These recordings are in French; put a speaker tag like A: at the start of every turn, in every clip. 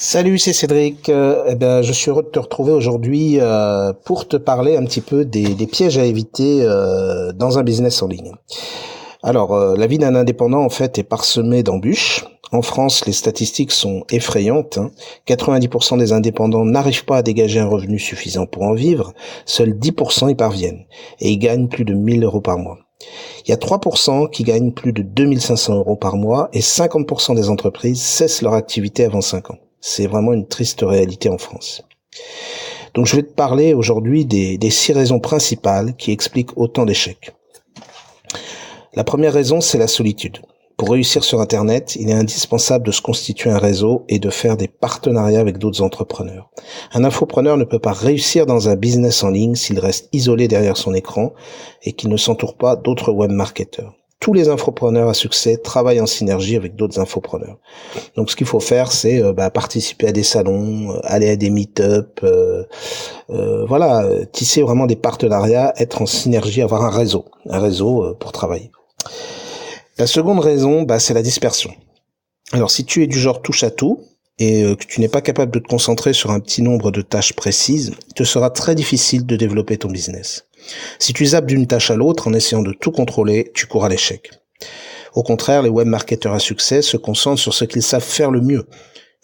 A: Salut, c'est Cédric. Je suis heureux de te retrouver aujourd'hui pour te parler un petit peu des pièges à éviter dans un business en ligne. Alors, la vie d'un indépendant, en fait, est parsemée d'embûches. En France, les statistiques sont effrayantes. 90% des indépendants n'arrivent pas à dégager un revenu suffisant pour en vivre. Seuls 10% y parviennent. Et ils gagnent plus de 1 000 euros par mois. Il y a 3% qui gagnent plus de 2 500 euros par mois et 50% des entreprises cessent leur activité avant 5 ans. C'est vraiment une triste réalité en France. Donc je vais te parler aujourd'hui des 6 raisons principales qui expliquent autant d'échecs. La première raison, c'est la solitude. Pour réussir sur Internet, il est indispensable de se constituer un réseau et de faire des partenariats avec d'autres entrepreneurs. Un infopreneur ne peut pas réussir dans un business en ligne s'il reste isolé derrière son écran et qu'il ne s'entoure pas d'autres webmarketeurs. Tous les infopreneurs à succès travaillent en synergie avec d'autres infopreneurs. Donc ce qu'il faut faire, c'est participer à des salons, aller à des meet-up, tisser vraiment des partenariats, être en synergie, avoir un réseau pour travailler. La seconde raison, c'est la dispersion. Alors si tu es du genre touche à tout et que tu n'es pas capable de te concentrer sur un petit nombre de tâches précises, il te sera très difficile de développer ton business. Si tu zappes d'une tâche à l'autre en essayant de tout contrôler, tu cours à l'échec. Au contraire, les webmarketeurs à succès se concentrent sur ce qu'ils savent faire le mieux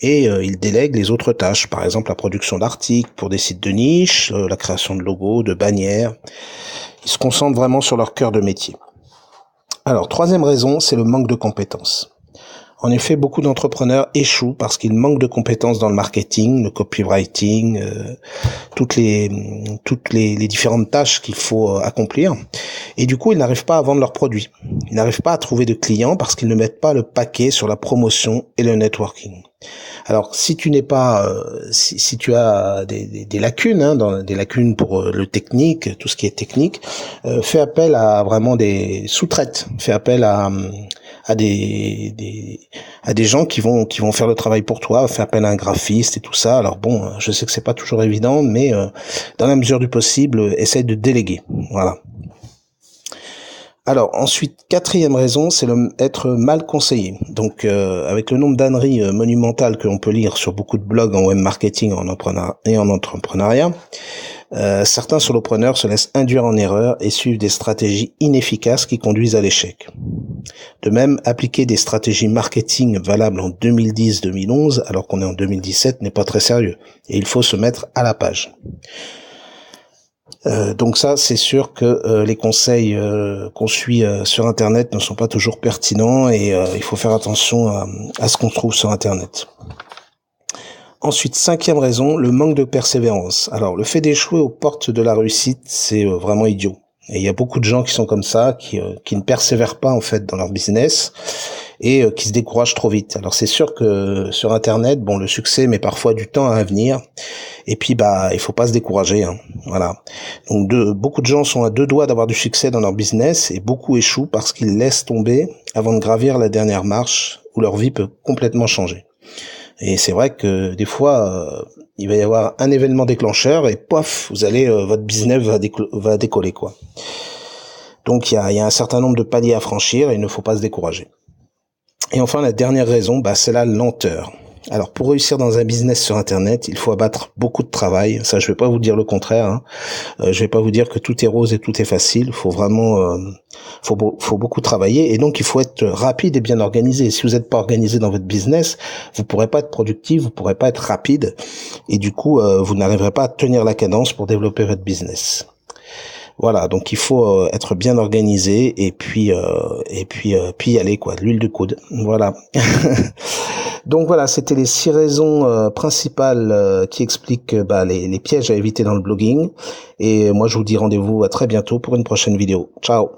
A: et ils délèguent les autres tâches, par exemple la production d'articles pour des sites de niche, la création de logos, de bannières. Ils se concentrent vraiment sur leur cœur de métier. Alors, troisième raison, c'est le manque de compétences. En effet, beaucoup d'entrepreneurs échouent parce qu'ils manquent de compétences dans le marketing, le copywriting, toutes les différentes tâches qu'il faut accomplir. Et du coup, ils n'arrivent pas à vendre leurs produits. Ils n'arrivent pas à trouver de clients parce qu'ils ne mettent pas le paquet sur la promotion et le networking. Alors, si tu n'es pas, si tu as des lacunes, des lacunes pour le technique, tout ce qui est technique, fais appel à vraiment des sous-traites. Fais appel à des gens qui vont faire le travail pour toi, fais appel à un graphiste et tout ça. Alors bon, je sais que c'est pas toujours évident, mais dans la mesure du possible, essaye de déléguer. Voilà. Alors ensuite, quatrième raison, c'est être mal conseillé. Donc avec le nombre d'âneries monumentales que l'on peut lire sur beaucoup de blogs en web marketing et en entrepreneuriat, certains solopreneurs se laissent induire en erreur et suivent des stratégies inefficaces qui conduisent à l'échec. De même, appliquer des stratégies marketing valables en 2010-2011 alors qu'on est en 2017 n'est pas très sérieux et il faut se mettre à la page. Donc ça, c'est sûr que les conseils qu'on suit sur Internet ne sont pas toujours pertinents et il faut faire attention à ce qu'on trouve sur Internet. Ensuite, cinquième raison, le manque de persévérance. Alors, le fait d'échouer aux portes de la réussite, c'est vraiment idiot. Et il y a beaucoup de gens qui sont comme ça, qui ne persévèrent pas en fait dans leur business et qui se découragent trop vite. Alors c'est sûr que sur Internet, le succès met parfois du temps à venir. Et puis il faut pas se décourager. Voilà. Donc beaucoup de gens sont à 2 doigts d'avoir du succès dans leur business et beaucoup échouent parce qu'ils laissent tomber avant de gravir la dernière marche où leur vie peut complètement changer. Et c'est vrai que des fois, il va y avoir un événement déclencheur et pof, votre business va décoller quoi. Donc il y a un certain nombre de paliers à franchir et il ne faut pas se décourager. Et enfin, la dernière raison, c'est la lenteur. Alors pour réussir dans un business sur Internet, il faut abattre beaucoup de travail. Ça, je vais pas vous dire le contraire. Je vais pas vous dire que tout est rose et tout est facile. Faut vraiment, faut beaucoup travailler. Et donc il faut être rapide et bien organisé. Si vous n'êtes pas organisé dans votre business, vous pourrez pas être productif, vous pourrez pas être rapide, et du coup, vous n'arriverez pas à tenir la cadence pour développer votre business. Voilà, donc il faut être bien organisé et puis y aller quoi, de l'huile de coude. Voilà. Donc voilà, c'était les 6 raisons principales qui expliquent les pièges à éviter dans le blogging. Et moi, je vous dis rendez-vous à très bientôt pour une prochaine vidéo. Ciao.